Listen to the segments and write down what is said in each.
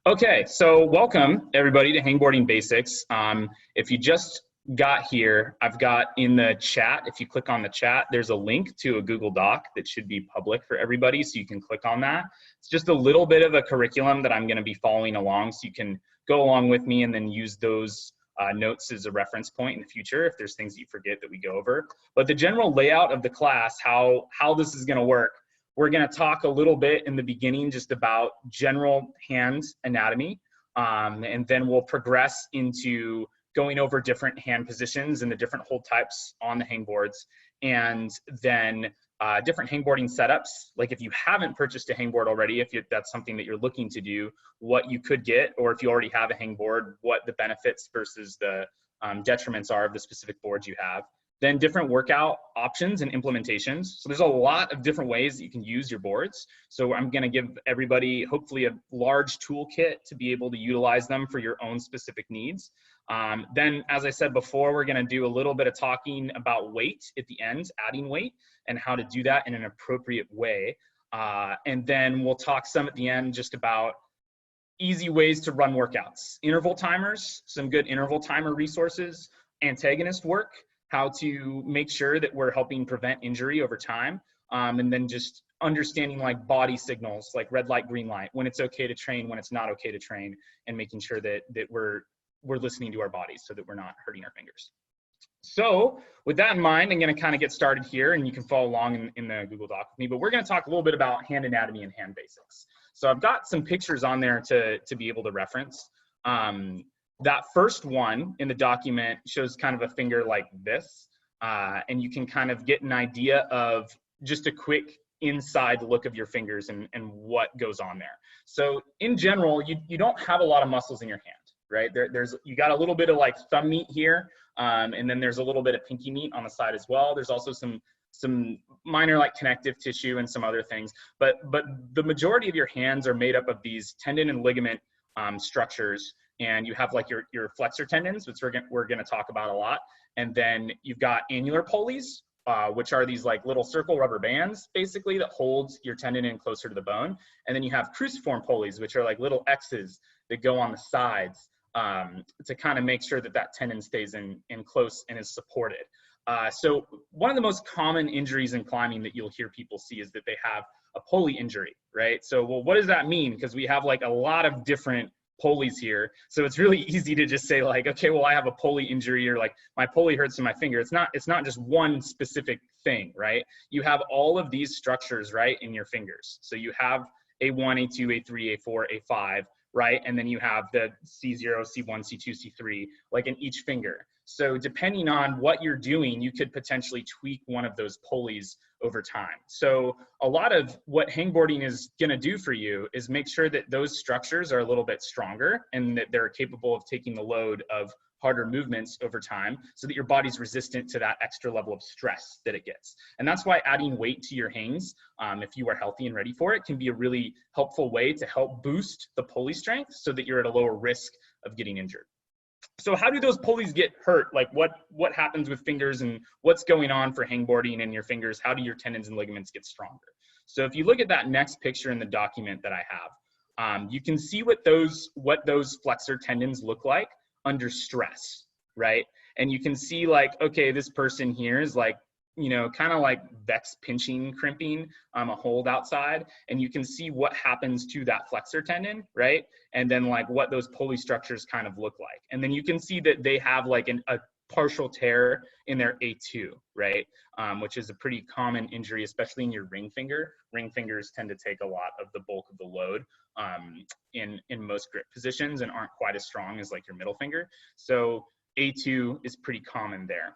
Okay, so welcome everybody to Hangboarding Basics. If you just got here, I've got in the chat, if you click on the chat, there's a link to a Google Doc that should be public for everybody, so you can click on that. It's just a little bit of a curriculum that I'm going to be following along, so you can go along with me and then use those notes as a reference point in the future if there's things that you forget that we go over. But the general layout of the class, how this is going to work, we're going to talk a little bit in the beginning just about general hand anatomy, and then we'll progress into going over different hand positions and the different hold types on the hangboards, and then different hangboarding setups. Like if you haven't purchased a hangboard already, if that's something that you're looking to do, what you could get, or if you already have a hangboard, what the benefits versus the detriments are of the specific boards you have. Then different workout options and implementations. So there's a lot of different ways that you can use your boards. So I'm going to give everybody hopefully a large toolkit to be able to utilize them for your own specific needs. Then, as I said before, we're going to do a little bit of talking about weight at the end, adding weight, and how to do that in an appropriate way. And then we'll talk some at the end just about easy ways to run workouts, interval timers, some good interval timer resources, antagonist work, how to make sure that we're helping prevent injury over time, and then just understanding like body signals, like red light, green light, when it's okay to train, when it's not okay to train, and making sure that we're listening to our bodies so that we're not hurting our fingers. So with that in mind, I'm going to kind of get started here, and you can follow along in the Google Doc with me, but we're going to talk a little bit about hand anatomy and hand basics. So I've got some pictures on there to be able to reference. That first one in the document shows kind of a finger like this, and you can kind of get an idea of just a quick inside look of your fingers and what goes on there. So in general, you don't have a lot of muscles in your hand, right? You got a little bit of like thumb meat here, and then there's a little bit of pinky meat on the side as well. There's also some minor like connective tissue and some other things, but the majority of your hands are made up of these tendon and ligament structures. And you have like your flexor tendons, which we're going to talk about a lot. And then you've got annular pulleys, which are these like little circle rubber bands, basically, that holds your tendon in closer to the bone. And then you have cruciform pulleys, which are like little X's that go on the sides to kind of make sure that that tendon stays in close and is supported. So one of the most common injuries in climbing that you'll hear people see is that they have a pulley injury, right? So, well, what does that mean? Because we have like a lot of different pulleys here. So it's really easy to just say like, okay, well, I have a pulley injury, or like my pulley hurts in my finger. It's not just one specific thing, right? You have all of these structures, right, in your fingers. So you have A1, A2, A3, A4, A5, right? And then you have the C0, C1, C2, C3, like in each finger. So depending on what you're doing, you could potentially tweak one of those pulleys over time. So a lot of what hangboarding is going to do for you is make sure that those structures are a little bit stronger and that they're capable of taking the load of harder movements over time so that your body's resistant to that extra level of stress that it gets. And that's why adding weight to your hangs, if you are healthy and ready for it, can be a really helpful way to help boost the pulley strength so that you're at a lower risk of getting injured. So how do those pulleys get hurt? Like what happens with fingers and what's going on for hangboarding in your fingers? How do your tendons and ligaments get stronger? So if you look at that next picture in the document that I have, you can see what those flexor tendons look like under stress, right? And you can see like, okay, this person here is like, you know, kind of like vex pinching, crimping, a hold outside, and you can see what happens to that flexor tendon, right? And then like what those pulley structures kind of look like. And then you can see that they have like a partial tear in their A2, right? Which is a pretty common injury, especially in your ring finger. Ring fingers tend to take a lot of the bulk of the load in most grip positions and aren't quite as strong as like your middle finger. So A2 is pretty common there.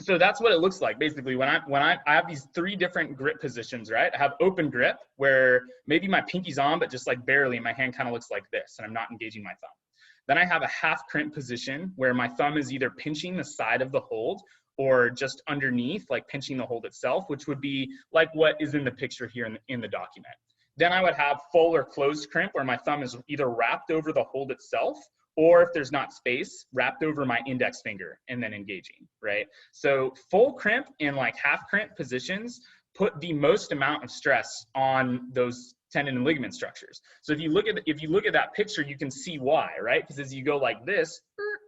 So that's what it looks like. Basically, when I have these three different grip positions, right? I have open grip where maybe my pinky's on, but just like barely, my hand kind of looks like this and I'm not engaging my thumb. Then I have a half crimp position where my thumb is either pinching the side of the hold or just underneath, like pinching the hold itself, which would be like what is in the picture here in the document. Then I would have full or closed crimp where my thumb is either wrapped over the hold itself, or if there's not space, wrapped over my index finger and then engaging, right? So full crimp and like half crimp positions put the most amount of stress on those tendon and ligament structures. So if you look at that picture, you can see why, right? Because as you go like this,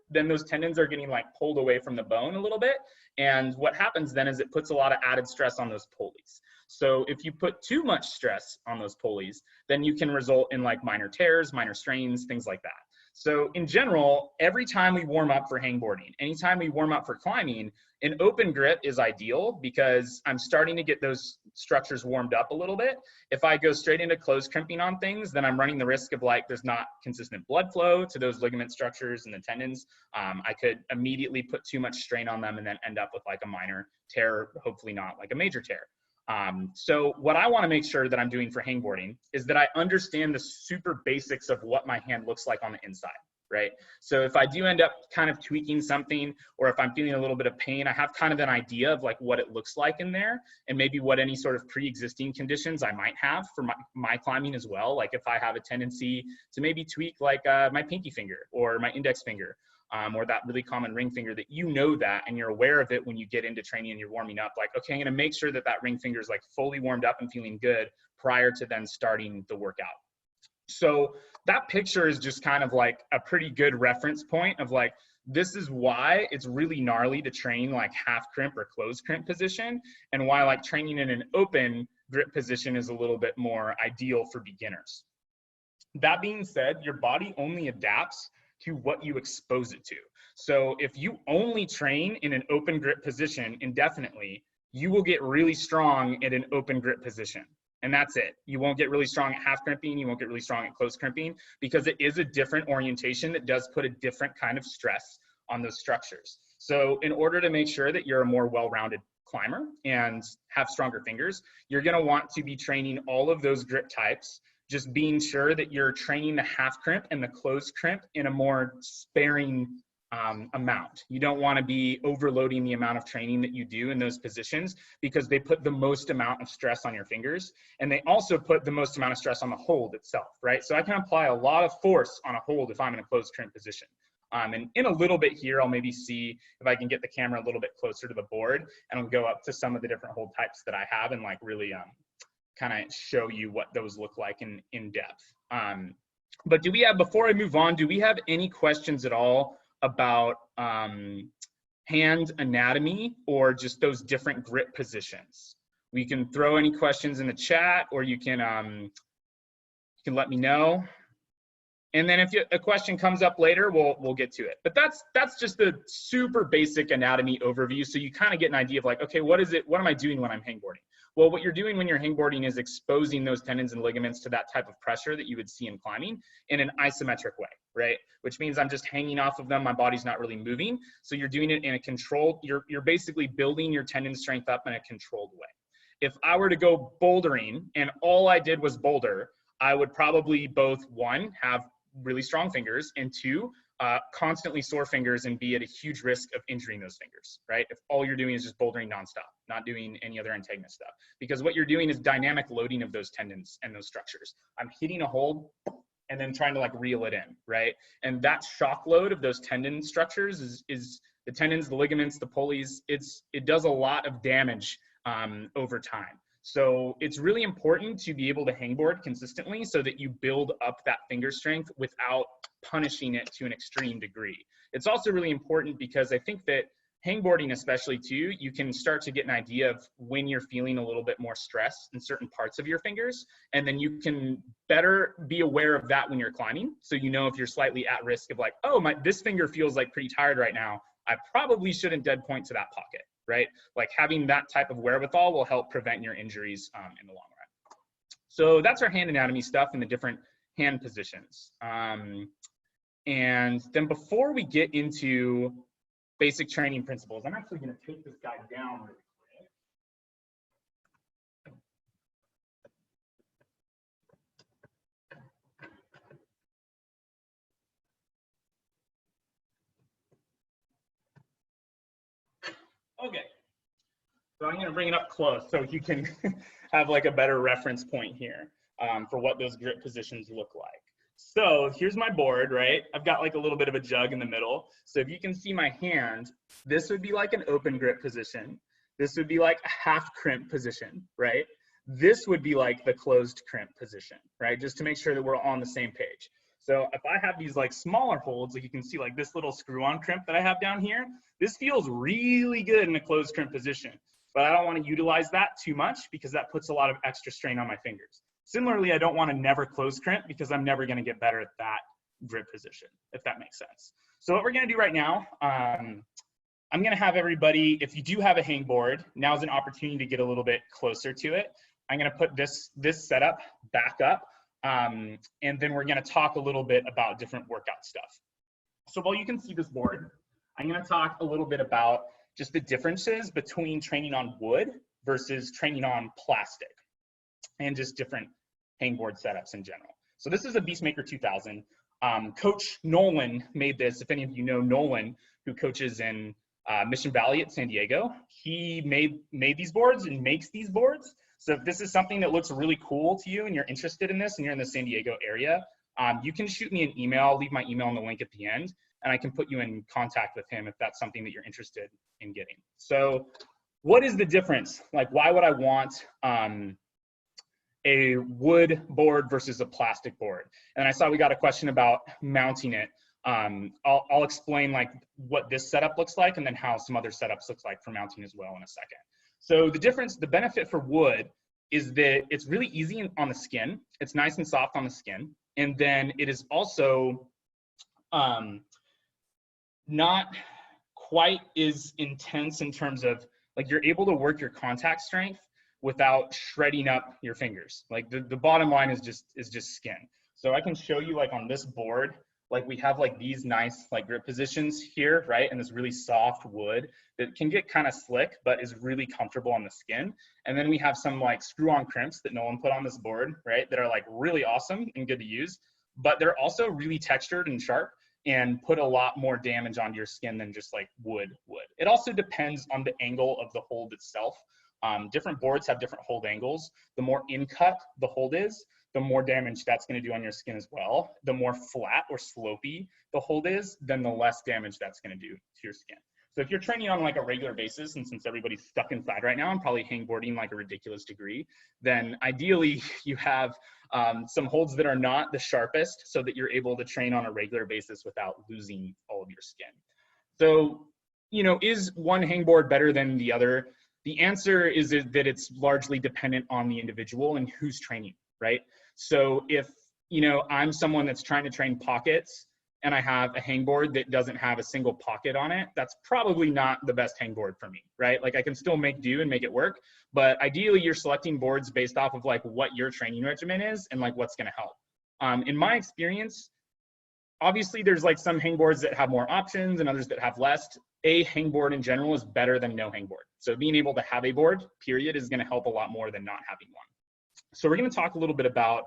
then those tendons are getting like pulled away from the bone a little bit. And what happens then is it puts a lot of added stress on those pulleys. So if you put too much stress on those pulleys, then you can result in like minor tears, minor strains, things like that. So in general, every time we warm up for hangboarding, anytime we warm up for climbing, an open grip is ideal because I'm starting to get those structures warmed up a little bit. If I go straight into closed crimping on things, then I'm running the risk of like there's not consistent blood flow to those ligament structures and the tendons. I could immediately put too much strain on them and then end up with like a minor tear, hopefully not like a major tear. So what I want to make sure that I'm doing for hangboarding is that I understand the super basics of what my hand looks like on the inside, right? So if I do end up kind of tweaking something, or if I'm feeling a little bit of pain, I have kind of an idea of like what it looks like in there, and maybe what any sort of pre-existing conditions I might have for my climbing as well. Like if I have a tendency to maybe tweak like my pinky finger or my index finger, or that really common ring finger, that you know that and you're aware of it when you get into training and you're warming up, like, okay, I'm gonna make sure that that ring finger is like fully warmed up and feeling good prior to then starting the workout. So that picture is just kind of like a pretty good reference point of like, this is why it's really gnarly to train like half crimp or closed crimp position, and why like training in an open grip position is a little bit more ideal for beginners. That being said, your body only adapts to what you expose it to. So if you only train in an open grip position indefinitely, you will get really strong in an open grip position. And that's it. You won't get really strong at half crimping. You won't get really strong at close crimping, because it is a different orientation that does put a different kind of stress on those structures. So in order to make sure that you're a more well-rounded climber and have stronger fingers, you're gonna want to be training all of those grip types, just being sure that you're training the half crimp and the closed crimp in a more sparing amount. You don't want to be overloading the amount of training that you do in those positions, because they put the most amount of stress on your fingers, and they also put the most amount of stress on the hold itself, right? So I can apply a lot of force on a hold if I'm in a closed crimp position. And in a little bit here, I'll maybe see if I can get the camera a little bit closer to the board, and I'll go up to some of the different hold types that I have and like really kind of show you what those look like in depth. But do we have, before I move on, do we have any questions at all about hand anatomy or just those different grip positions? We can throw any questions in the chat, or you can let me know. And then if a question comes up later, we'll get to it. But that's just the super basic anatomy overview. So you kind of get an idea of like, okay, what am I doing when I'm hangboarding? Well, what you're doing when you're hangboarding is exposing those tendons and ligaments to that type of pressure that you would see in climbing in an isometric way, right? Which means I'm just hanging off of them. My body's not really moving. So you're doing it in a controlled, you're basically building your tendon strength up in a controlled way. If I were to go bouldering and all I did was boulder, I would probably both, one, have really strong fingers, and two, constantly sore fingers and be at a huge risk of injuring those fingers, right? If all you're doing is just bouldering nonstop, not doing any other antagonist stuff. Because what you're doing is dynamic loading of those tendons and those structures. I'm hitting a hold and then trying to like reel it in, right? And that shock load of those tendon structures is the tendons, the ligaments, the pulleys, it does a lot of damage over time. So it's really important to be able to hangboard consistently so that you build up that finger strength without punishing it to an extreme degree. It's also really important because I think that hangboarding especially too, you can start to get an idea of when you're feeling a little bit more stress in certain parts of your fingers, and then you can better be aware of that when you're climbing. So you know if you're slightly at risk of like, oh, this finger feels like pretty tired right now, I probably shouldn't dead point to that pocket, right? Like having that type of wherewithal will help prevent your injuries in the long run. So that's our hand anatomy stuff and the different hand positions. And then before we get into basic training principles, I'm actually going to take this guy down really quick. Okay. So I'm going to bring it up close so you can have like a better reference point here for what those grip positions look like. So here's my board, right? I've got like a little bit of a jug in the middle. So if you can see my hand, this would be like an open grip position. This would be like a half crimp position, right? this would be like the closed crimp position, right? Just to make sure that we're on the same page. So if I have these like smaller holds, like you can see like this little screw-on crimp that I have down here, this feels really good in a closed crimp position, but I don't want to utilize that too much because that puts a lot of extra strain on my fingers. Similarly, I don't want to never close crimp because I'm never going to get better at that grip position, if that makes sense. So what we're going to do right now, I'm going to have everybody, if you do have a hangboard, now's an opportunity to get a little bit closer to it. I'm going to put this setup back up, and then we're going to talk a little bit about different workout stuff. So while you can see this board, I'm going to talk a little bit about just the differences between training on wood versus training on plastic, and just different hangboard setups in general. So this is a Beastmaker 2000. Coach Nolan made this. If any of you know Nolan, who coaches in Mission Valley at San Diego, he made these boards and makes these boards. So if this is something that looks really cool to you and you're interested in this and you're in the San Diego area, you can shoot me an email. I'll leave my email in the link at the end, and I can put you in contact with him if that's something that you're interested in getting. So what is the difference? Like, why would I want a wood board versus a plastic board? And I saw we got a question about mounting it. I'll explain like what this setup looks like and then how some other setups look like for mounting as well in a second. So the difference, the benefit for wood is that it's really easy on the skin. It's nice and soft on the skin. And then it is also not quite as intense in terms of like you're able to work your contact strength without shredding up your fingers. Like the bottom line is just skin. So I can show you like on this board, like we have like these nice like grip positions here, right? And this really soft wood that can get kind of slick, but is really comfortable on the skin. And then we have some like screw-on crimps that Nolan put on this board, right? That are like really awesome and good to use, but they're also really textured and sharp and put a lot more damage onto your skin than just like wood would. It also depends on the angle of the hold itself. Different boards have different hold angles. The more in-cut the hold is, the more damage that's going to do on your skin as well. The more flat or slopey the hold is, then the less damage that's going to do to your skin. So if you're training on like a regular basis, and since everybody's stuck inside right now and probably hangboarding like a ridiculous degree, then ideally you have some holds that are not the sharpest so that you're able to train on a regular basis without losing all of your skin. So, you know, is one hangboard better than the other? The answer is that it's largely dependent on the individual and who's training, right? So if, you know, I'm someone that's trying to train pockets and I have a hangboard that doesn't have a single pocket on it, that's probably not the best hangboard for me, right? Like I can still make do and make it work, but ideally you're selecting boards based off of like what your training regimen is and like what's gonna help. In my experience, obviously there's like some hangboards that have more options and others that have less. A hangboard in general is better than no hangboard. So being able to have a board, period, is gonna help a lot more than not having one. So we're gonna talk a little bit about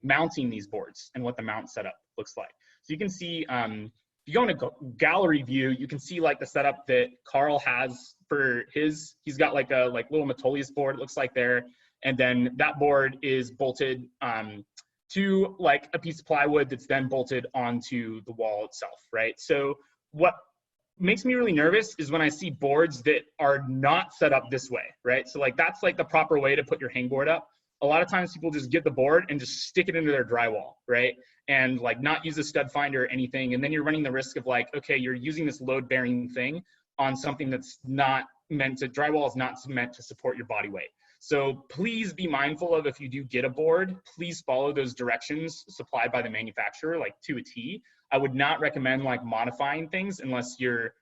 mounting these boards and what the mount setup looks like. So you can see, if you go into gallery view, you can see like the setup that Carl has for his. He's got like a little Metolius board, it looks like there. And then that board is bolted to like a piece of plywood that's then bolted onto the wall itself, right? So what makes me really nervous is when I see boards that are not set up this way, right? So like that's like the proper way to put your hangboard up. A lot of times people just get the board and just stick it into their drywall, right? And like not use a stud finder or anything. And then you're running the risk of like, okay, you're using this load bearing thing on something that's not meant to, drywall is not meant to support your body weight. So please be mindful of, if you do get a board, please follow those directions supplied by the manufacturer, like to a T. I would not recommend like modifying things unless you're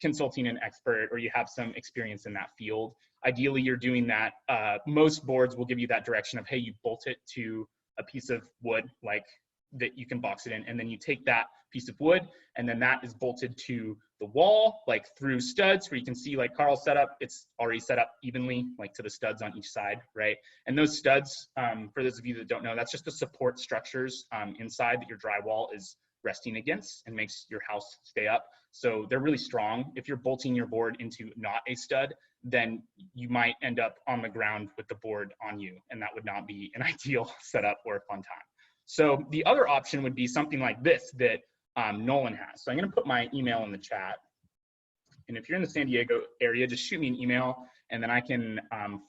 consulting an expert or you have some experience in that field. Ideally, you're doing that. Most boards will give you that direction of, hey, you bolt it to a piece of wood like that you can box it in, and then you take that piece of wood and then that is bolted to the wall, like through studs, where you can see like Carl's setup, it's already set up evenly, like to the studs on each side, right? And those studs, for those of you that don't know, that's just the support structures inside that your drywall is resting against and makes your house stay up. So they're really strong. If you're bolting your board into not a stud, then you might end up on the ground with the board on you, and that would not be an ideal setup or a fun time. So the other option would be something like this that Nolan has. So I'm going to put my email in the chat. And if you're in the San Diego area, just shoot me an email and then I can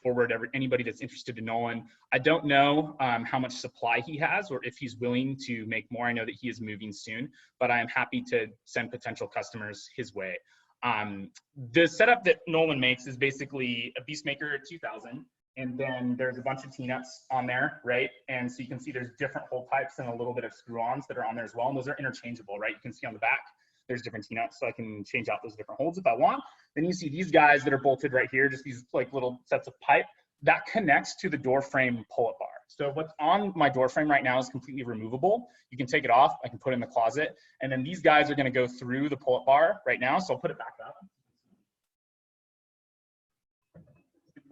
forward anybody that's interested to Nolan. I don't know how much supply he has or if he's willing to make more. I know that he is moving soon, but I am happy to send potential customers his way. The setup that Nolan makes is basically a Beastmaker 2000, and then there's a bunch of T-nuts on there, right? And so you can see there's different hole types and a little bit of screw-ons that are on there as well, and those are interchangeable, right? You can see on the back, there's different T-nuts, so I can change out those different holes if I want. Then you see these guys that are bolted right here, just these like little sets of pipe, that connects to the door frame pull-up bar. So what's on my door frame right now is completely removable. You can take it off, I can put it in the closet, and then these guys are gonna go through the pull-up bar right now, so I'll put it back up.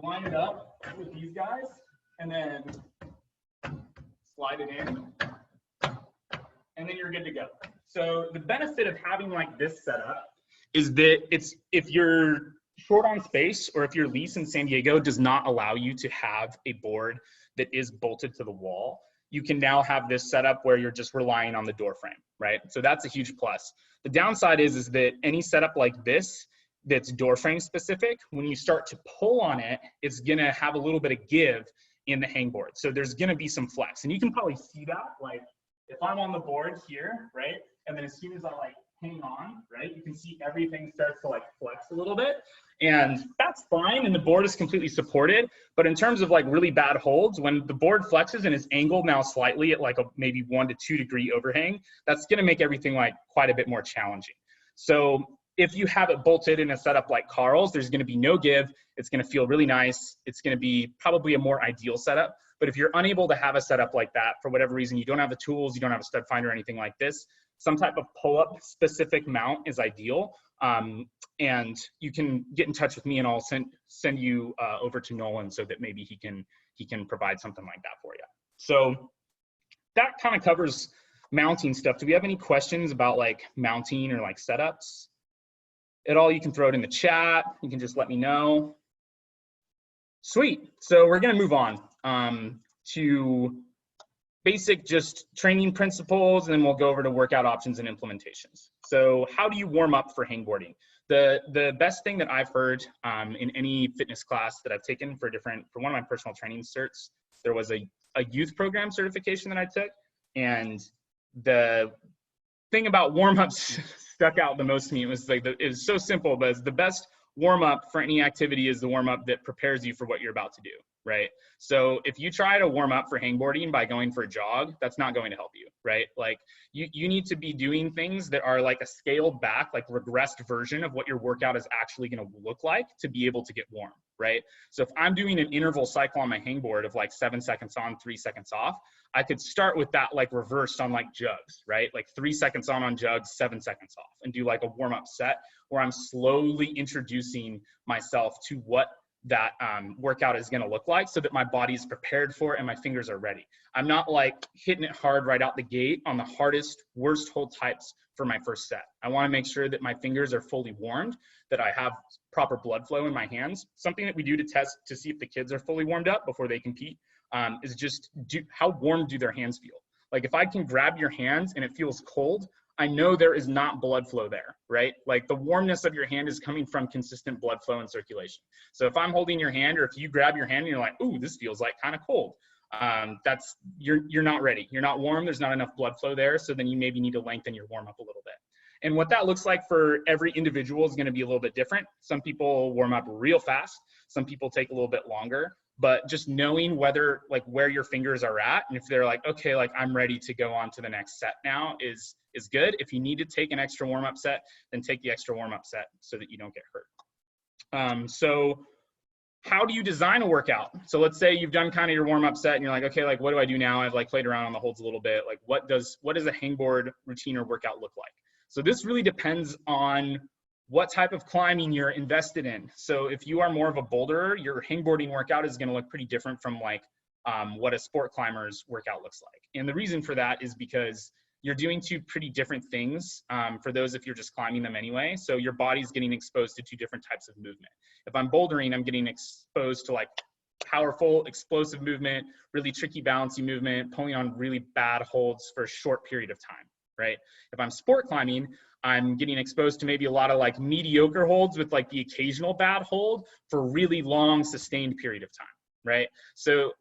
Line it up with these guys, and then slide it in, and then you're good to go. So the benefit of having like this setup is that if you're short on space, or if your lease in San Diego does not allow you to have a board that is bolted to the wall, you can now have this setup where you're just relying on the door frame, right? So that's a huge plus. The downside is that any setup like this that's door frame specific, when you start to pull on it, it's gonna have a little bit of give in the hangboard. So there's gonna be some flex, and you can probably see that, like if I'm on the board here, right? And then as soon as I like hang on, right? You can see everything starts to like flex a little bit, and that's fine, and the board is completely supported. But in terms of like really bad holds, when the board flexes and is angled now slightly at like a maybe 1 to 2 degree overhang, that's gonna make everything like quite a bit more challenging. So if you have it bolted in a setup like Carl's, there's gonna be no give. It's gonna feel really nice. It's gonna be probably a more ideal setup. But if you're unable to have a setup like that, for whatever reason, you don't have the tools, you don't have a stud finder or anything like this, some type of pull-up specific mount is ideal. And you can get in touch with me, and I'll send you over to Nolan so that maybe he can provide something like that for you. So that kind of covers mounting stuff. Do we have any questions about like mounting or like setups at all? You can throw it in the chat. You can just let me know. Sweet. So we're going to move on to basic just training principles, and then we'll go over to workout options and implementations. So how do you warm up for hangboarding? The best thing that I've heard in any fitness class that I've taken for one of my personal training certs, there was a youth program certification that I took, and the thing about warm-ups stuck out the most to me. It was like, it was so simple, but it's the best warm-up for any activity is the warm-up that prepares you for what you're about to do, right? So if you try to warm up for hangboarding by going for a jog, that's not going to help you, right? Like you need to be doing things that are like a scaled back, like regressed version of what your workout is actually going to look like to be able to get warm, right? So if I'm doing an interval cycle on my hangboard of like 7 seconds on, 3 seconds off, I could start with that like reversed on like jugs, right? Like 3 seconds on jugs, 7 seconds off, and do like a warm-up set where I'm slowly introducing myself to what that workout is going to look like, so that my body is prepared for it and my fingers are ready. I'm not like hitting it hard right out the gate on the hardest, worst hold types for my first set. I want to make sure that my fingers are fully warmed, that I have proper blood flow in my hands. Something that we do to test to see if the kids are fully warmed up before they compete is just how warm do their hands feel. Like if I can grab your hands and it feels cold, I know there is not blood flow there, right? Like the warmness of your hand is coming from consistent blood flow and circulation. So if I'm holding your hand, or if you grab your hand and you're like, ooh, this feels like kind of cold, you're not ready. You're not warm. There's not enough blood flow there. So then you maybe need to lengthen your warm up a little bit. And what that looks like for every individual is going to be a little bit different. Some people warm up real fast. Some people take a little bit longer. But just knowing whether like where your fingers are at, and if they're like, okay, like I'm ready to go on to the next set now is good. If you need to take an extra warm-up set, then take the extra warm-up set so that you don't get hurt. So how do you design a workout? So let's say you've done kind of your warm-up set and you're like, okay, like what do I do now? I've like played around on the holds a little bit. Like what does a hangboard routine or workout look like? So this really depends on what type of climbing you're invested in. So if you are more of a boulderer, your hangboarding workout is going to look pretty different from like what a sport climber's workout looks like. And the reason for that is because you're doing two pretty different things for those if you're just climbing them anyway. So your body's getting exposed to two different types of movement. If I'm bouldering, I'm getting exposed to like powerful, explosive movement, really tricky, bouncy movement, pulling on really bad holds for a short period of time, right? If I'm sport climbing, I'm getting exposed to maybe a lot of like mediocre holds with like the occasional bad hold for a really long sustained period of time, right? So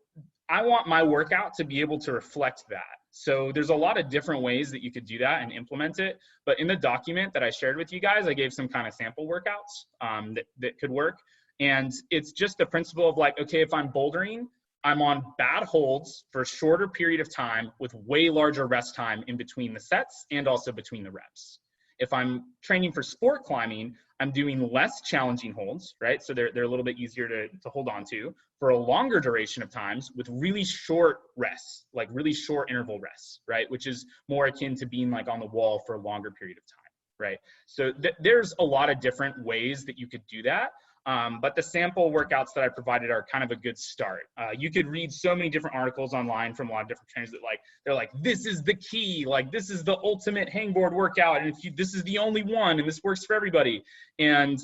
I want my workout to be able to reflect that. So there's a lot of different ways that you could do that and implement it. But in the document that I shared with you guys, I gave some kind of sample workouts that could work. And it's just the principle of like, okay, if I'm bouldering, I'm on bad holds for a shorter period of time with way larger rest time in between the sets and also between the reps. If I'm training for sport climbing, I'm doing less challenging holds, right? So they're a little bit easier to hold on to for a longer duration of times with really short rests, like really short interval rests, right? Which is more akin to being like on the wall for a longer period of time, right? So there's a lot of different ways that you could do that. But the sample workouts that I provided are kind of a good start. You could read so many different articles online from a lot of different trainers that they're like, this is the key, like this is the ultimate hangboard workout, and this is the only one, and this works for everybody. And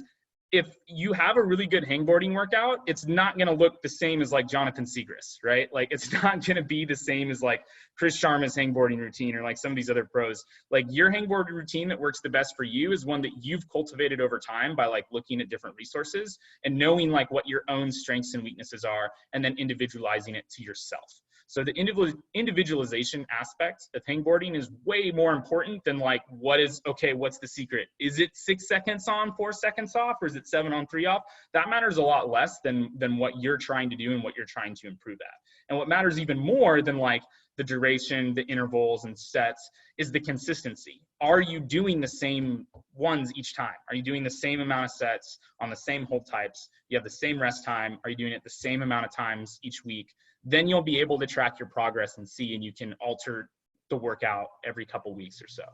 if you have a really good hangboarding workout, it's not going to look the same as like Jonathan Siegrist, right? Like it's not going to be the same as like Chris Sharma's hangboarding routine or like some of these other pros. Like your hangboard routine that works the best for you is one that you've cultivated over time by like looking at different resources and knowing like what your own strengths and weaknesses are and then individualizing it to yourself. So the individualization aspect of hangboarding is way more important than like, what's the secret? Is it 6 seconds on, 4 seconds off, or is it 7 on, 3 off? That matters a lot less than what you're trying to do and what you're trying to improve at. And what matters even more than like the duration, the intervals and sets is the consistency. Are you doing the same ones each time? Are you doing the same amount of sets on the same hold types? You have the same rest time? Are you doing it the same amount of times each week? Then you'll be able to track your progress and see, and you can alter the workout every couple weeks or so.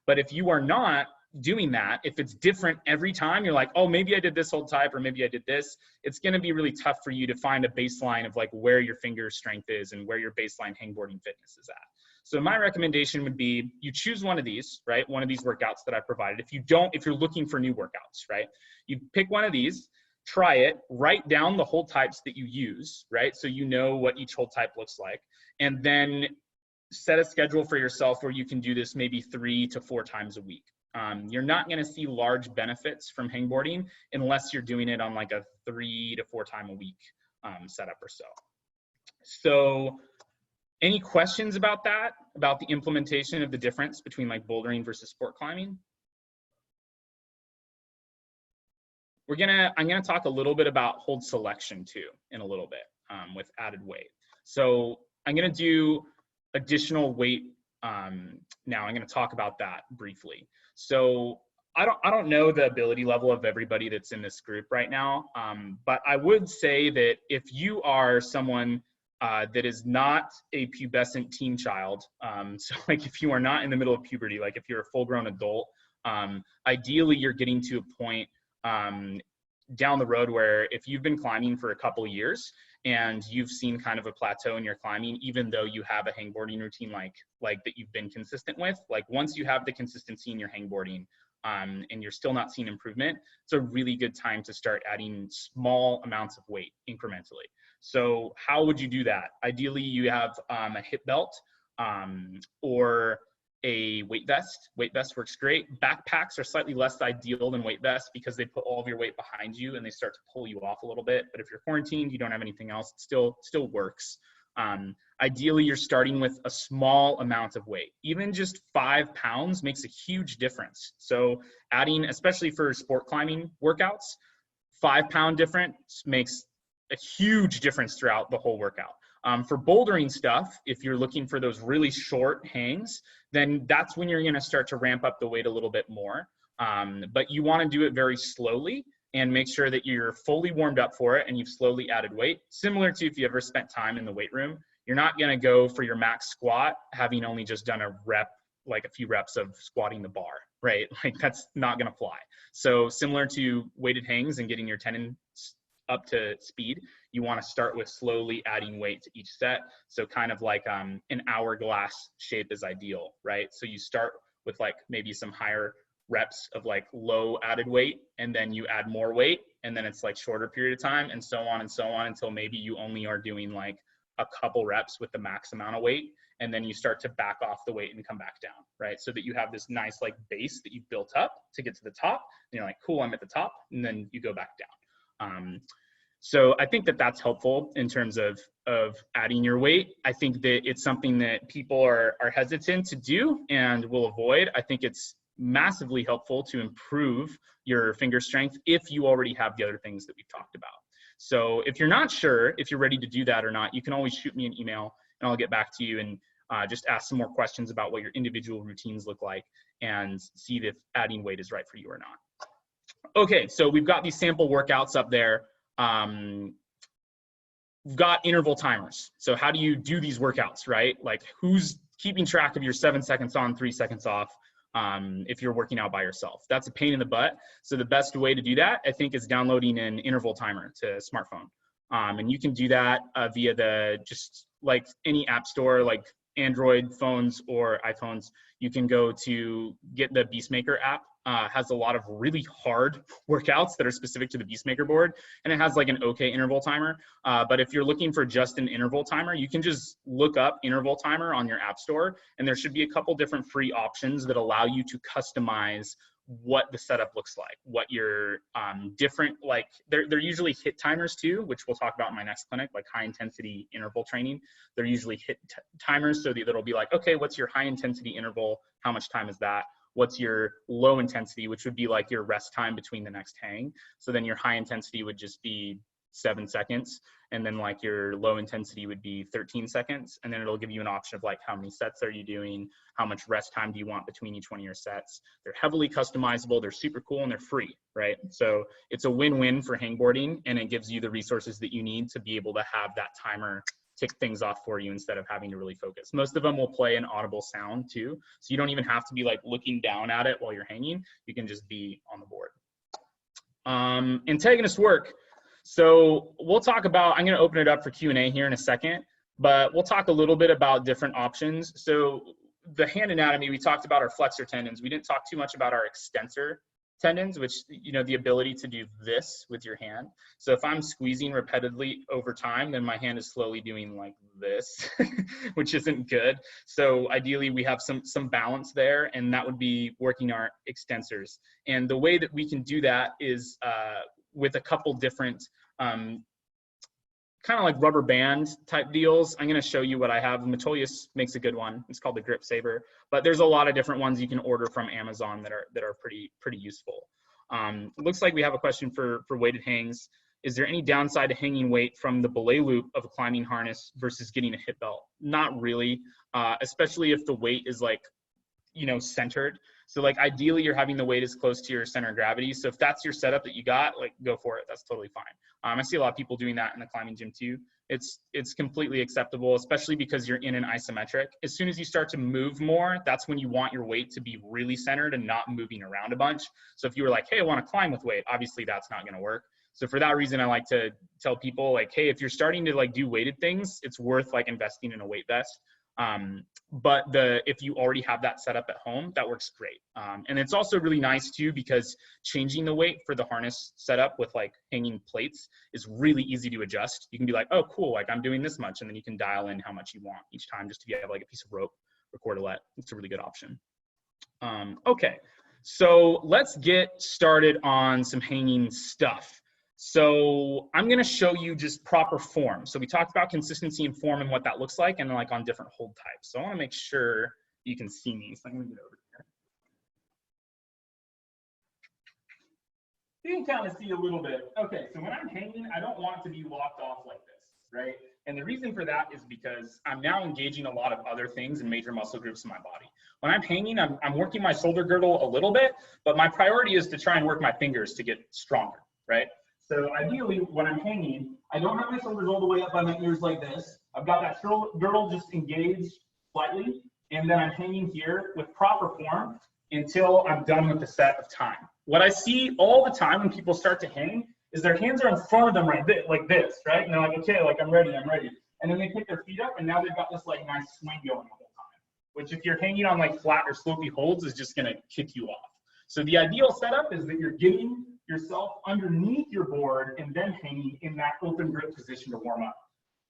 But if you are not doing that, if it's different every time, you're like, oh, maybe I did this hold type or maybe I did this, it's going to be really tough for you to find a baseline of like where your finger strength is and where your baseline hangboarding fitness is at. So my recommendation would be you choose one of these, right? One of these workouts that I provided. If you're looking for new workouts, right? You pick one of these, try it, write down the hold types that you use, right? So you know what each hold type looks like, and then set a schedule for yourself where you can do this maybe 3 to 4 times a week. You're not going to see large benefits from hangboarding unless you're doing it on like a 3 to 4 time a week setup or so. So any questions about that, about the implementation of the difference between like bouldering versus sport climbing? I'm gonna talk a little bit about hold selection too in a little bit with added weight. So I'm gonna do additional weight now. I'm gonna talk about that briefly. So I don't know the ability level of everybody that's in this group right now, but I would say that if you are someone that is not a pubescent teen child, so like if you are not in the middle of puberty, like if you're a full-grown adult, ideally you're getting to a point down the road where if you've been climbing for a couple of years and you've seen kind of a plateau in your climbing, even though you have a hangboarding routine like that you've been consistent with, like once you have the consistency in your hangboarding and you're still not seeing improvement, it's a really good time to start adding small amounts of weight incrementally. So how would you do that? Ideally, you have a hip belt or a weight vest. Weight vest works great. Backpacks are slightly less ideal than weight vests because they put all of your weight behind you and they start to pull you off a little bit. But if you're quarantined, you don't have anything else, it still works. Ideally, you're starting with a small amount of weight. Even just 5 pounds makes a huge difference. So adding, especially for sport climbing workouts, 5 pound difference makes a huge difference throughout the whole workout. For bouldering stuff, if you're looking for those really short hangs, then that's when you're gonna start to ramp up the weight a little bit more. But you wanna do it very slowly and make sure that you're fully warmed up for it and you've slowly added weight. Similar to if you ever spent time in the weight room, you're not gonna go for your max squat having only just done a rep, like a few reps of squatting the bar, right? Like that's not gonna fly. So similar to weighted hangs and getting your tendons up to speed, you want to start with slowly adding weight to each set. So kind of like an hourglass shape is ideal, right? So you start with like maybe some higher reps of like low added weight, and then you add more weight, and then it's like shorter period of time, and so on until maybe you only are doing like a couple reps with the max amount of weight, and then you start to back off the weight and come back down, right? So that you have this nice like base that you've built up to get to the top, and you're like, cool, I'm at the top, and then you go back down. So I think that that's helpful in terms of adding your weight. I think that it's something that people are hesitant to do and will avoid. I think it's massively helpful to improve your finger strength if you already have the other things that we've talked about. So if you're not sure if you're ready to do that or not, you can always shoot me an email and I'll get back to you and just ask some more questions about what your individual routines look like and see if adding weight is right for you or not. Okay, so we've got these sample workouts up there. We've got interval timers. So how do you do these workouts, right? Like who's keeping track of your 7 seconds on, 3 seconds off if you're working out by yourself? That's a pain in the butt. So the best way to do that, I think, is downloading an interval timer to a smartphone. And you can do that via just like any app store, like Android phones or iPhones. You can go to get the Beastmaker app. Has a lot of really hard workouts that are specific to the Beastmaker board, and it has like an okay interval timer. But if you're looking for just an interval timer, you can just look up interval timer on your app store, and there should be a couple different free options that allow you to customize what the setup looks like, what your different, like they're usually hit timers too, which we'll talk about in my next clinic, like high intensity interval training. They're usually hit timers, so that it'll be like, okay, what's your high intensity interval? How much time is that? What's your low intensity, which would be like your rest time between the next hang. So then your high intensity would just be 7 seconds. And then like your low intensity would be 13 seconds. And then it'll give you an option of like, how many sets are you doing? How much rest time do you want between each one of your sets? They're heavily customizable. They're super cool and they're free, right? So it's a win-win for hangboarding, and it gives you the resources that you need to be able to have that timer tick things off for you instead of having to really focus. Most of them will play an audible sound too. So you don't even have to be like looking down at it while you're hanging. You can just be on the board. Antagonist work. So we'll talk about, I'm gonna open it up for Q&A here in a second, but we'll talk a little bit about different options. So the hand anatomy, we talked about our flexor tendons. We didn't talk too much about our extensor tendons, which, you know, the ability to do this with your hand. So if I'm squeezing repeatedly over time, then my hand is slowly doing like this, which isn't good. So ideally we have some balance there, and that would be working our extensors. And the way that we can do that is with a couple different kind of like rubber band type deals. I'm going to show you what I have. Metolius makes a good one. It's called the Grip Saver, but there's a lot of different ones you can order from Amazon that are pretty useful. It looks like we have a question for weighted hangs. Is there any downside to hanging weight from the belay loop of a climbing harness versus getting a hip belt? Not really, especially if the weight is like, you know, centered. So like ideally you're having the weight as close to your center of gravity. So if that's your setup that you got, like go for it. That's totally fine. I see a lot of people doing that in the climbing gym too. It's completely acceptable, especially because you're in an isometric. As soon as you start to move more, that's when you want your weight to be really centered and not moving around a bunch. So if you were like, hey, I want to climb with weight, obviously that's not going to work. So for that reason, I like to tell people like, hey, if you're starting to like do weighted things, it's worth like investing in a weight vest. But if you already have that set up at home, that works great. And it's also really nice too, because changing the weight for the harness setup with like hanging plates is really easy to adjust. You can be like, oh, cool, like I'm doing this much. And then you can dial in how much you want each time, just if you have like a piece of rope or cordelette. It's a really good option. Okay, so let's get started on some hanging stuff. So I'm going to show you just proper form. So we talked about consistency and form and what that looks like, and like on different hold types. So I want to make sure you can see me. So I'm going to get over here. You can kind of see a little bit. Okay, so when I'm hanging, I don't want it to be locked off like this, right? And the reason for that is because I'm now engaging a lot of other things and major muscle groups in my body. When I'm hanging, I'm working my shoulder girdle a little bit, but my priority is to try and work my fingers to get stronger, right? So ideally, when I'm hanging, I don't have my shoulders all the way up by my ears like this. I've got that girdle just engaged slightly, and then I'm hanging here with proper form until I'm done with the set of time. What I see all the time when people start to hang is their hands are in front of them like this, right? And they're like, okay, like I'm ready. And then they pick their feet up, and now they've got this like nice swing going the whole time, which if you're hanging on like flat or slopey holds is just gonna kick you off. So the ideal setup is that you're getting yourself underneath your board and then hanging in that open grip position to warm up.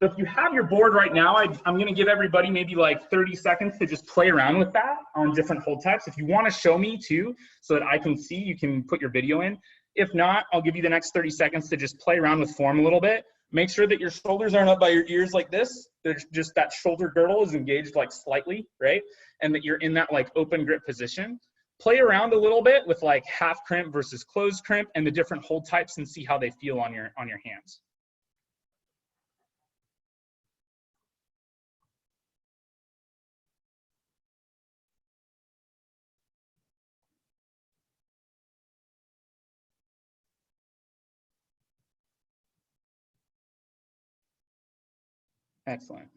So if you have your board right now, I'm going to give everybody maybe like 30 seconds to just play around with that on different hold types. If you want to show me too, so that I can see, you can put your video in. If not, I'll give you the next 30 seconds to just play around with form a little bit. Make sure that your shoulders aren't up by your ears like this. There's just that shoulder girdle is engaged like slightly, right? And that you're in that like open grip position. Play around a little bit with like half crimp versus closed crimp and the different hold types and see how they feel on your hands. Excellent.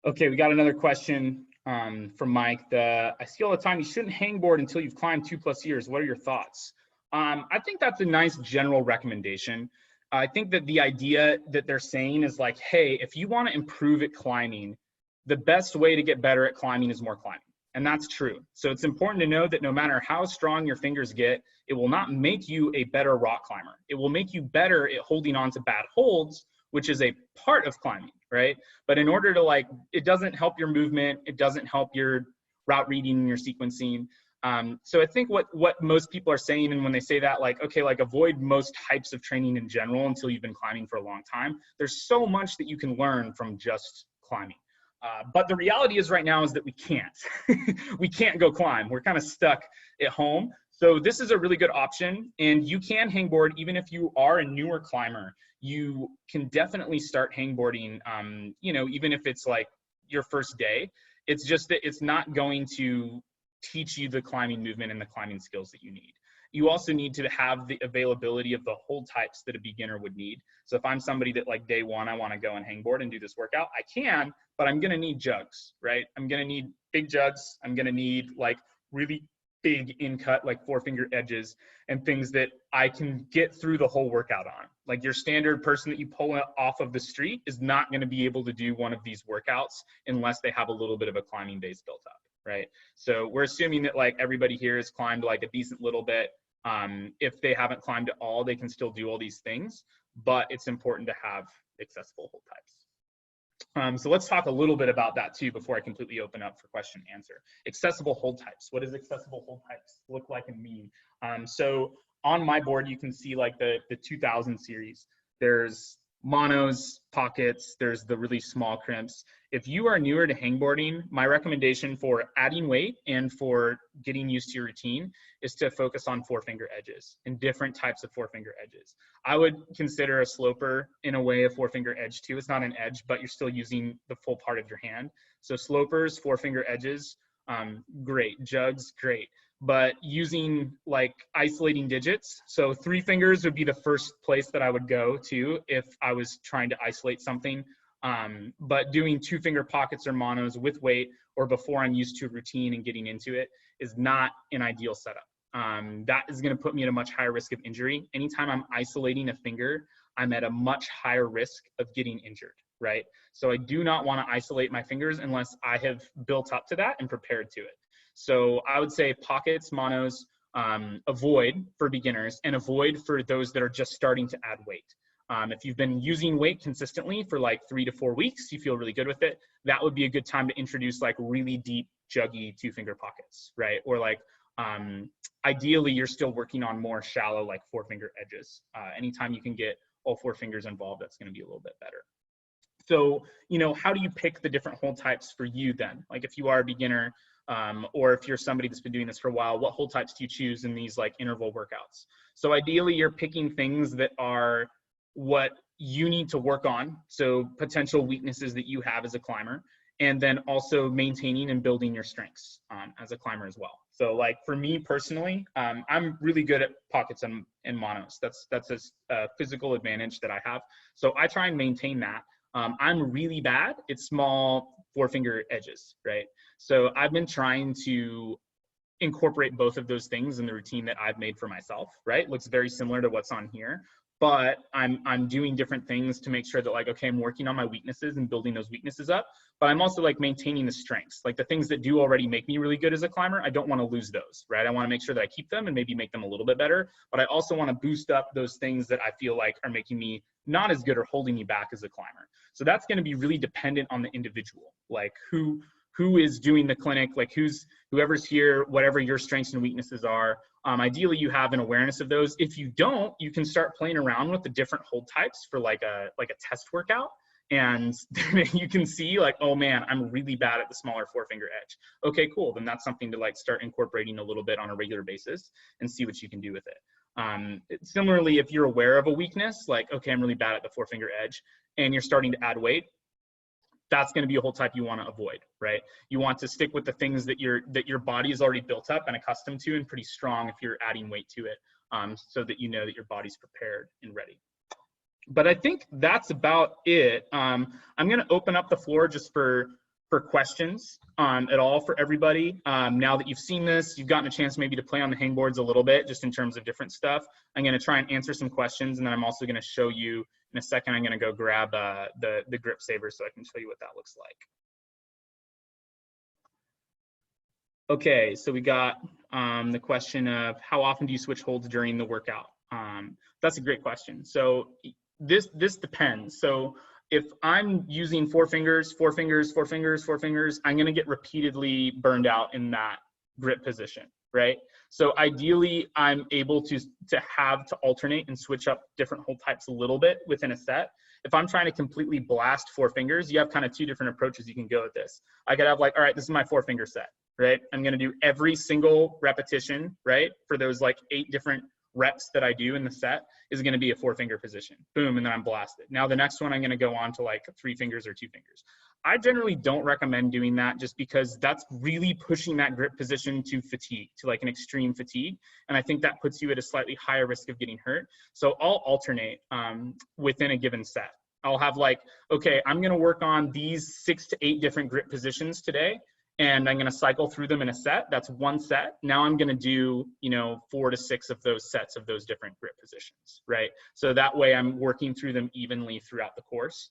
Okay, we got another question from Mike. I see all the time, you shouldn't hangboard until you've climbed 2+ years. What are your thoughts? I think that's a nice general recommendation. I think that the idea that they're saying is like, hey, if you want to improve at climbing, the best way to get better at climbing is more climbing. And that's true. So it's important to know that no matter how strong your fingers get, it will not make you a better rock climber. It will make you better at holding on to bad holds, which is a part of climbing, right? But in order to like, it doesn't help your movement. It doesn't help your route reading and your sequencing. So I think what most people are saying, and when they say that, like, okay, like avoid most types of training in general until you've been climbing for a long time. There's so much that you can learn from just climbing. But the reality is right now is that we can't. We can't go climb. We're kind of stuck at home. So this is a really good option. And you can hangboard even if you are a newer climber. You can definitely start hangboarding, you know, even if it's like your first day. It's just that it's not going to teach you the climbing movement and the climbing skills that you need. You also need to have the availability of the hold types that a beginner would need. So if I'm somebody that like day one, I want to go and hangboard and do this workout, I can, but I'm going to need jugs, right? I'm going to need big jugs. I'm going to need like really big in-cut, like 4-finger edges and things that I can get through the whole workout on. Like your standard person that you pull off of the street is not going to be able to do one of these workouts unless they have a little bit of a climbing base built up, right? So we're assuming that like everybody here has climbed like a decent little bit. If they haven't climbed at all, they can still do all these things, but it's important to have accessible hold types. So let's talk a little bit about that too before I completely open up for question and answer. Accessible hold types. What does accessible hold types look like and mean? So on my board, you can see like the 2000 series. There's monos, pockets, there's the really small crimps. If you are newer to hangboarding, my recommendation for adding weight and for getting used to your routine is to focus on 4-finger edges and different types of 4-finger edges. I would consider a sloper in a way a 4-finger edge too. It's not an edge, but you're still using the full part of your hand. So slopers, 4-finger edges, great. Jugs, great. But using like isolating digits, so 3 fingers would be the first place that I would go to if I was trying to isolate something. But doing 2-finger pockets or monos with weight or before I'm used to a routine and getting into it is not an ideal setup. That is going to put me at a much higher risk of injury. Anytime I'm isolating a finger, I'm at a much higher risk of getting injured, right? So I do not want to isolate my fingers unless I have built up to that and prepared to it. So I would say pockets, monos, avoid for beginners and avoid for those that are just starting to add weight. If you've been using weight consistently for like 3 to 4 weeks, you feel really good with it, that would be a good time to introduce like really deep, juggy 2-finger pockets, right? Or like, ideally, you're still working on more shallow, like 4-finger edges. Anytime you can get all 4 fingers involved, that's going to be a little bit better. So, you know, how do you pick the different hold types for you then? Like if you are a beginner, or if you're somebody that's been doing this for a while, what hold types do you choose in these like interval workouts? So ideally, you're picking things that are what you need to work on. So potential weaknesses that you have as a climber, and then also maintaining and building your strengths as a climber as well. So like for me personally, I'm really good at pockets and monos. That's a physical advantage that I have. So I try and maintain that. I'm really bad at small 4-finger edges, right? So I've been trying to incorporate both of those things in the routine that I've made for myself, right? Looks very similar to what's on here, but I'm doing different things to make sure that like, okay, I'm working on my weaknesses and building those weaknesses up, but I'm also like maintaining the strengths, like the things that do already make me really good as a climber. I don't want to lose those, right? I want to make sure that I keep them and maybe make them a little bit better, but I also want to boost up those things that I feel like are making me not as good or holding me back as a climber. So that's going to be really dependent on the individual, like who is doing the clinic, like whoever's here, whatever your strengths and weaknesses are. Ideally, you have an awareness of those. If you don't, you can start playing around with the different hold types for like a test workout. And you can see like, oh man, I'm really bad at the smaller forefinger edge. Okay, cool. Then that's something to like start incorporating a little bit on a regular basis and see what you can do with it. Similarly, if you're aware of a weakness, like, okay, I'm really bad at the forefinger edge, and you're starting to add weight, that's going to be a hold type you want to avoid, right? You want to stick with the things that your body is already built up and accustomed to and pretty strong if you're adding weight to it, so that you know that your body's prepared and ready. But I think that's about it. I'm going to open up the floor just for questions at all for everybody. Now that you've seen this, you've gotten a chance maybe to play on the hangboards a little bit, just in terms of different stuff. I'm going to try and answer some questions, and then I'm also going to show you in a second. I'm going to go grab the grip saver so I can show you what that looks like. Okay, so we got the question of how often do you switch holds during the workout? That's a great question. So this depends. So if I'm using four fingers, I'm going to get repeatedly burned out in that grip position, right? So ideally, I'm able to alternate and switch up different hold types a little bit within a set. If I'm trying to completely blast four fingers, you have kind of two different approaches you can go with this. I could have like, all right, this is my four-finger set, right? I'm going to do every single repetition, right? For those like 8 different reps that I do in the set is going to be a four-finger position. Boom, and then I'm blasted. Now the next one, I'm going to go on to like 3 fingers or 2 fingers. I generally don't recommend doing that just because that's really pushing that grip position to fatigue, to like an extreme fatigue. And I think that puts you at a slightly higher risk of getting hurt. So I'll alternate within a given set. I'll have like, okay, I'm going to work on these 6 to 8 different grip positions today, and I'm going to cycle through them in a set. That's one set. Now I'm going to do, 4 to 6 of those sets of those different grip positions, right? So that way I'm working through them evenly throughout the course.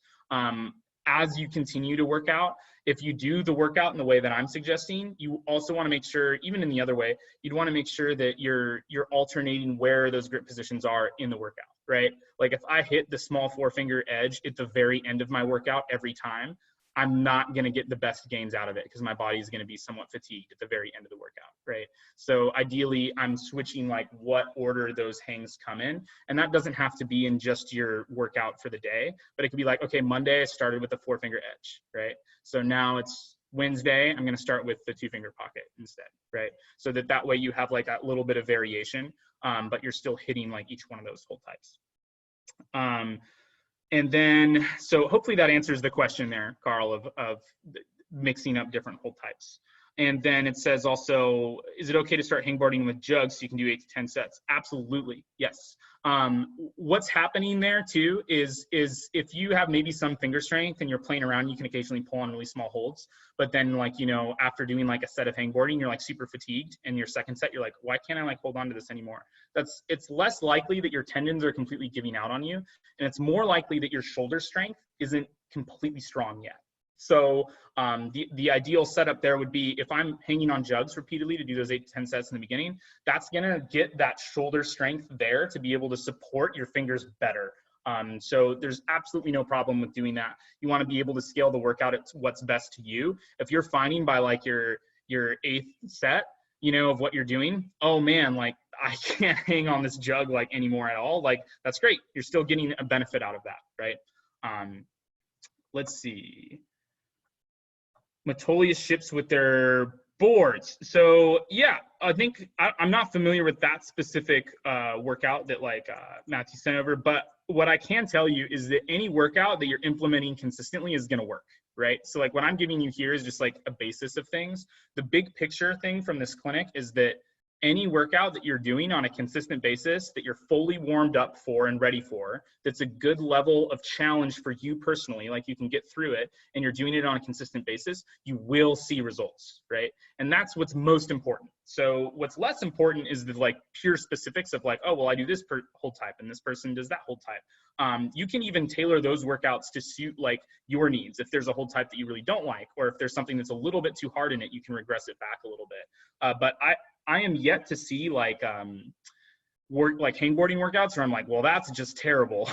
As you continue to work out, if you do the workout in the way that I'm suggesting, you also want to make sure, even in the other way, you'd want to make sure that you're alternating where those grip positions are in the workout, right? Like if I hit the small four-finger edge at the very end of my workout every time, I'm not going to get the best gains out of it because my body is going to be somewhat fatigued at the very end of the workout, right? So ideally, I'm switching like what order those hangs come in. And that doesn't have to be in just your workout for the day, but it could be like, okay, Monday I started with the four-finger edge, right? So now it's Wednesday, I'm going to start with the 2-finger pocket instead, right? So that way you have like a little bit of variation, but you're still hitting like each one of those hold types. And then, so hopefully that answers the question there, Carl, of mixing up different hold types. And then it says also, is it okay to start hangboarding with jugs so you can do 8 to 10 sets? Absolutely, yes. What's happening there too is if you have maybe some finger strength and you're playing around, you can occasionally pull on really small holds. But then like, after doing like a set of hangboarding, you're like super fatigued, and your second set, you're like, why can't I like hold on to this anymore? It's less likely that your tendons are completely giving out on you. And it's more likely that your shoulder strength isn't completely strong yet. So the ideal setup there would be if I'm hanging on jugs repeatedly to do those 8 to 10 sets in the beginning, that's going to get that shoulder strength there to be able to support your fingers better. So there's absolutely no problem with doing that. You want to be able to scale the workout at what's best to you. If you're finding by like your 8th set, of what you're doing, oh man, like I can't hang on this jug like anymore at all. Like that's great. You're still getting a benefit out of that, right? Let's see. Matolia ships with their boards. So yeah, I think I'm not familiar with that specific workout that like Matthew sent over, but what I can tell you is that any workout that you're implementing consistently is going to work, right? So like what I'm giving you here is just like a basis of things. The big picture thing from this clinic is that any workout that you're doing on a consistent basis that you're fully warmed up for and ready for, that's a good level of challenge for you personally, like you can get through it, and you're doing it on a consistent basis, you will see results, right? And that's what's most important. So what's less important is the like pure specifics of like, oh, well, I do this hold type and this person does that hold type. You can even tailor those workouts to suit like your needs. If there's a hold type that you really don't like, or if there's something that's a little bit too hard in it, you can regress it back a little bit. But I am yet to see like hangboarding workouts where I'm like, well, that's just terrible.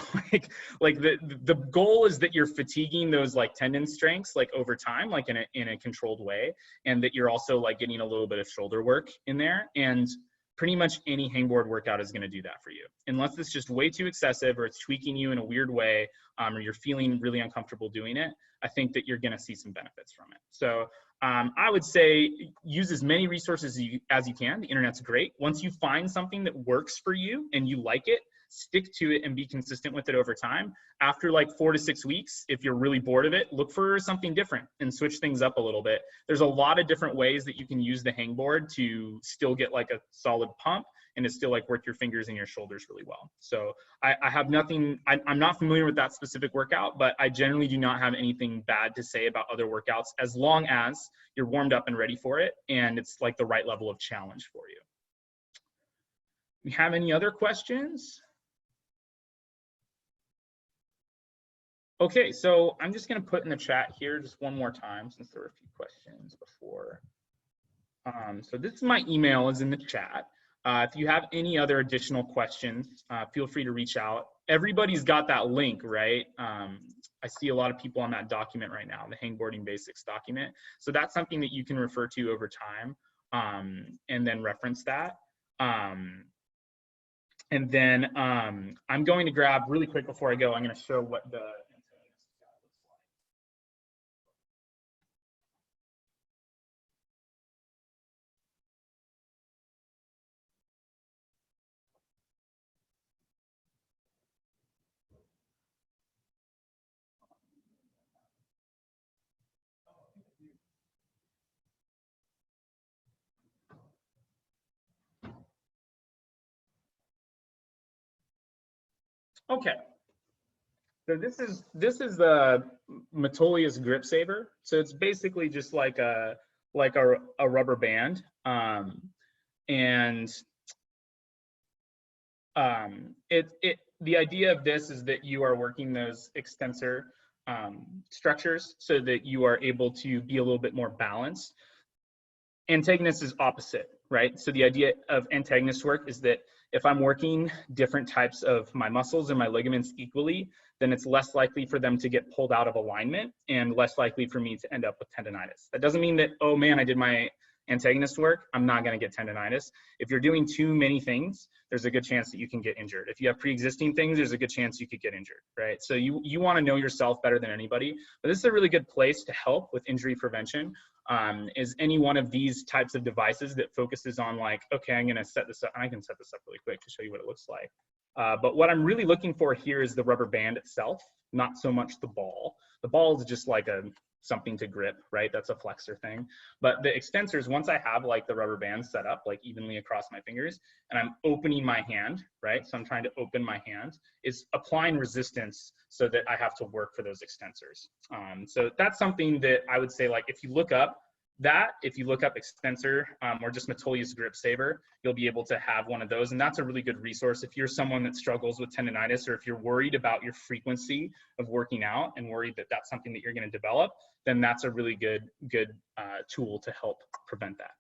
like the goal is that you're fatiguing those like tendon strengths like over time, like in a controlled way, and that you're also like getting a little bit of shoulder work in there. And pretty much any hangboard workout is going to do that for you, unless it's just way too excessive or it's tweaking you in a weird way, or you're feeling really uncomfortable doing it. I think that you're going to see some benefits from it. So I would say use as many resources as you can. The internet's great. Once you find something that works for you and you like it, stick to it and be consistent with it over time. After like 4 to 6 weeks, if you're really bored of it, look for something different and switch things up a little bit. There's a lot of different ways that you can use the hangboard to still get like a solid pump and to still like work your fingers and your shoulders really well. So I have nothing, I'm not familiar with that specific workout, but I generally do not have anything bad to say about other workouts as long as you're warmed up and ready for it and it's like the right level of challenge for you. We have any other questions? Okay, so I'm just going to put in the chat here just one more time since there were a few questions before. So this is my email is in the chat. If you have any other additional questions, feel free to reach out. Everybody's got that link, right? I see a lot of people on that document right now, the Hangboarding Basics document. So that's something that you can refer to over time and then reference that. And then I'm going to grab really quick before I go, I'm going to show what the Okay, so this is the Metolius grip saver. So it's basically just like a rubber band, the idea of this is that you are working those extensor structures so that you are able to be a little bit more balanced. Antagonist is opposite, right? So the idea of antagonist work is that if I'm working different types of my muscles and my ligaments equally, then it's less likely for them to get pulled out of alignment and less likely for me to end up with tendonitis. That doesn't mean that, oh man, I did my antagonist work, I'm not going to get tendonitis. If you're doing too many things, there's a good chance that you can get injured. If you have pre-existing things, there's a good chance you could get injured, right? So you want to know yourself better than anybody. But this is a really good place to help with injury prevention. Is any one of these types of devices that focuses on like, okay, I'm going to set this up. And I can set this up really quick to show you what it looks like. But what I'm really looking for here is the rubber band itself, not so much the ball. The ball is just like something to grip, right? That's a flexor thing. But the extensors, once I have like the rubber band set up like evenly across my fingers and I'm opening my hand, right? So I'm trying to open my hand, is applying resistance so that I have to work for those extensors. So that's something that I would say, like, if you look up extensor or just Metolius grip saver, you'll be able to have one of those. And that's a really good resource if you're someone that struggles with tendonitis, or if you're worried about your frequency of working out and worried that that's something that you're going to develop, then that's a really good tool to help prevent that.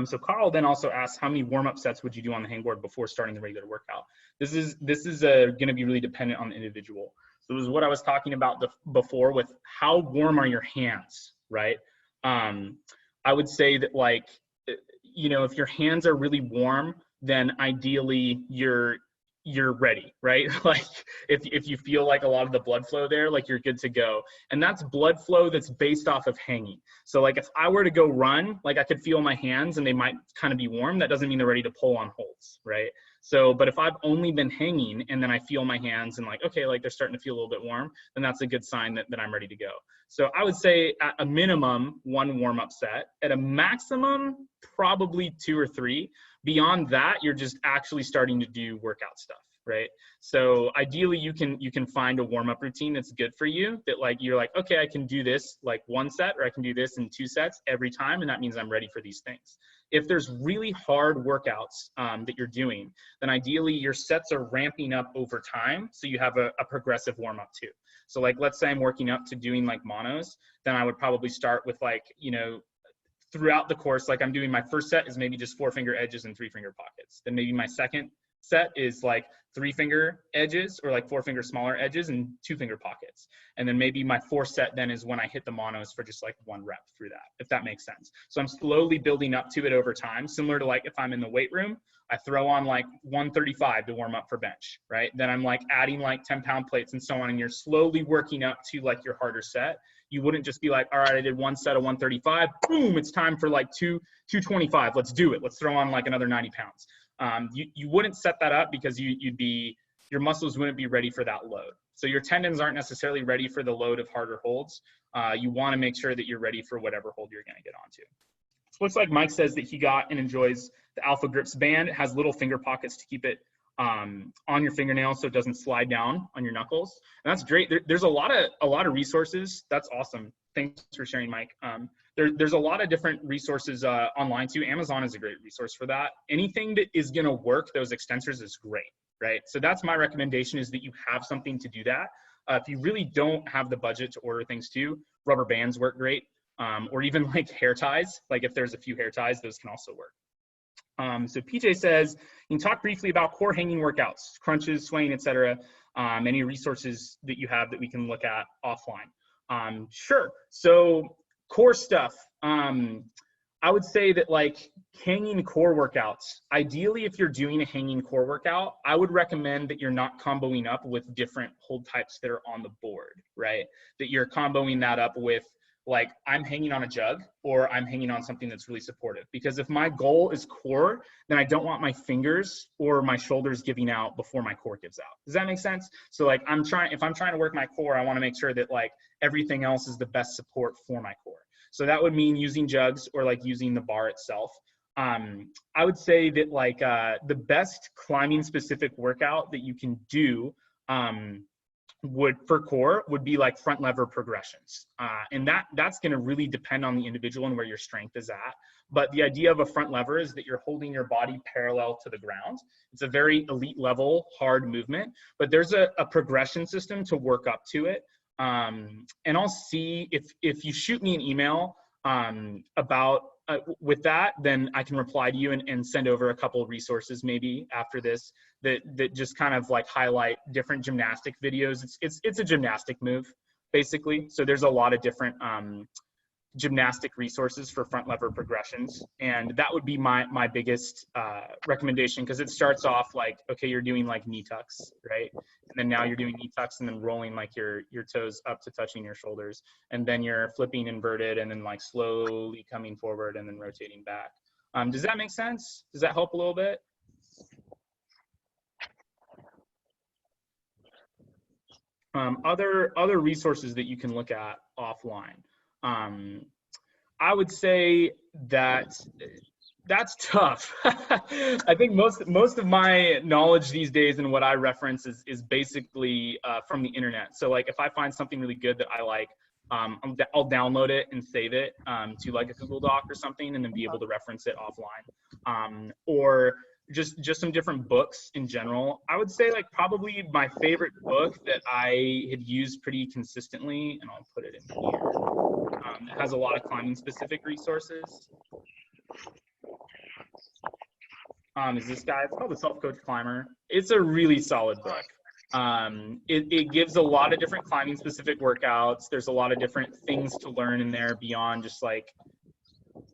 So Carl then also asks, how many warm-up sets would you do on the hangboard before starting the regular workout? This is going to be really dependent on the individual. So this is what I was talking about before with how warm are your hands, right? I would say that, like, you know, if your hands are really warm, then ideally you're ready, right? Like if you feel like a lot of the blood flow there, like you're good to go. And that's blood flow that's based off of hanging. So like if I were to go run, like I could feel my hands and they might kind of be warm. That doesn't mean they're ready to pull on holds, right? So, but if I've only been hanging and then I feel my hands and like, okay, like they're starting to feel a little bit warm, then that's a good sign that I'm ready to go. So I would say at a minimum, 1 warm-up set. At a maximum, probably 2 or 3. Beyond that, you're just actually starting to do workout stuff, right? So ideally you can find a warm-up routine that's good for you, that like you're like, okay, I can do this like 1 set, or I can do this in 2 sets every time, and that means I'm ready for these things. If there's really hard workouts that you're doing, then ideally your sets are ramping up over time, so you have a progressive warm-up too. So like, let's say I'm working up to doing like monos, then I would probably start with like, you know, throughout the course, like I'm doing my first set is maybe just 4-finger edges and 3-finger pockets. Then maybe my second set is like 3-finger edges, or like 4-finger smaller edges and 2-finger pockets. And then maybe my 4th set then is when I hit the monos for just like 1 rep through that, if that makes sense. So I'm slowly building up to it over time, similar to like if I'm in the weight room, I throw on like 135 to warm up for bench, right? Then I'm like adding like 10-pound plates and so on, and you're slowly working up to like your harder set. You wouldn't just be like, all right, I did 1 set of 135, boom, it's time for like 225. Let's do it. Let's throw on like another 90 pounds. You wouldn't set that up because your muscles wouldn't be ready for that load. So your tendons aren't necessarily ready for the load of harder holds. You want to make sure that you're ready for whatever hold you're going to get onto. Looks like Mike says that he got and enjoys the Alpha Grips band. It has little finger pockets to keep it on your fingernails so it doesn't slide down on your knuckles. And that's great. There's a lot of resources. That's awesome. Thanks for sharing, Mike. There's a lot of different resources online too. Amazon is a great resource for that. Anything that is going to work those extensors is great, right? So that's my recommendation, is that you have something to do that. If you really don't have the budget to order things too, rubber bands work great, or even like hair ties. Like if there's a few hair ties, those can also work. So PJ says, you can talk briefly about core hanging workouts, crunches, swaying, etc. Any resources that you have that we can look at offline. Sure. So core stuff. I would say that like hanging core workouts, ideally, if you're doing a hanging core workout, I would recommend that you're not comboing up with different hold types that are on the board, right? That you're comboing that up with like, I'm hanging on a jug, or I'm hanging on something that's really supportive. Because if my goal is core, then I don't want my fingers or my shoulders giving out before my core gives out. Does that make sense? So like, if I'm trying to work my core, I want to make sure that like everything else is the best support for my core. So that would mean using jugs or like using the bar itself. I would say that like the best climbing specific workout that you can do for core would be like front lever progressions. And that's going to really depend on the individual and where your strength is at. But the idea of a front lever is that you're holding your body parallel to the ground. It's a very elite level, hard movement, but there's a progression system to work up to it. And I'll see if you shoot me an email about with that, then I can reply to you and send over a couple of resources maybe after this that just kind of like highlight different gymnastic videos. It's a gymnastic move basically. So there's a lot of different gymnastic resources for front lever progressions, and that would be my biggest recommendation, because it starts off like, okay, you're doing like knee tucks, right? And then now you're doing knee tucks and then rolling like your toes up to touching your shoulders, and then you're flipping inverted and then like slowly coming forward and then rotating back. Does that make sense? Does that help a little bit? Other resources that you can look at offline. I would say that that's tough. I think most of my knowledge these days and what I reference is basically from the internet. So like if I find something really good that I like, I'll download it and save it to like a Google Doc or something, and then be able to reference it offline. Or just some different books in general. I would say like probably my favorite book that I had used pretty consistently, and I'll put it in here. It has a lot of climbing specific resources. Is this guy? It's called The Self-Coach Climber. It's a really solid book. It gives a lot of different climbing specific workouts. There's a lot of different things to learn in there beyond just like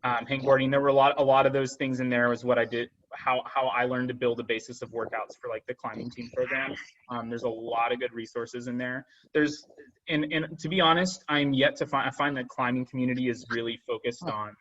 hangboarding. There were a lot of those things in there was what I did, how I learned to build a basis of workouts for like the climbing team programs. There's a lot of good resources in there. And to be honest, I'm yet to find, I find that climbing community is really focused on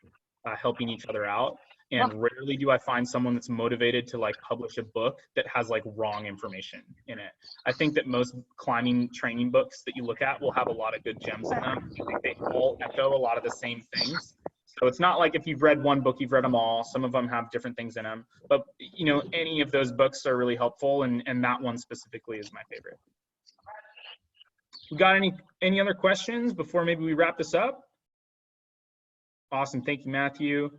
helping each other out. And rarely do I find someone that's motivated to like publish a book that has like wrong information in it. I think that most climbing training books that you look at will have a lot of good gems in them. I think they all echo a lot of the same things. So it's not like if you've read one book, you've read them all. Some of them have different things in them. But, you know, any of those books are really helpful, and that one specifically is my favorite. We got any other questions before maybe we wrap this up? Awesome. Thank you, Matthew.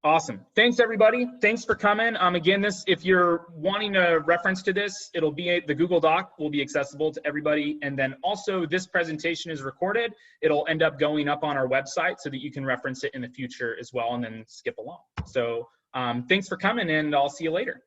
Awesome. Thanks, everybody. Thanks for coming. Again, if you're wanting a reference to this, it'll be the Google Doc will be accessible to everybody. And then also this presentation is recorded. It'll end up going up on our website so that you can reference it in the future as well and then skip along. So thanks for coming, and I'll see you later.